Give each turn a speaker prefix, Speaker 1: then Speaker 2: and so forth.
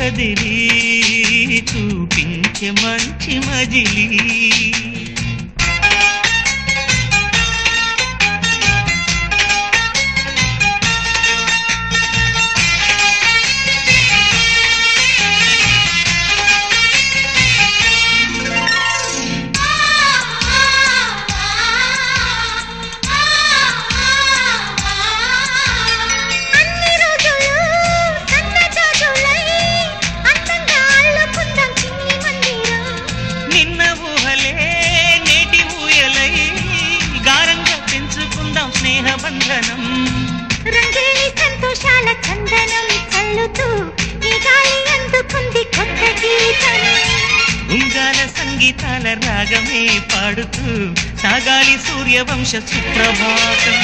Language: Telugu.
Speaker 1: కదిలి చూపించే మంచి మజిలీ స్నేహబంధనం
Speaker 2: రంగేణి సంతోషాల చందనం చల్లుతూ ఈ గాలి అందుకుంది కొత్త గీతం
Speaker 1: ఉంగాల సంగీతాల రాగమే పాడుతూ సాగాలి సూర్యవంశ సుప్రభాతం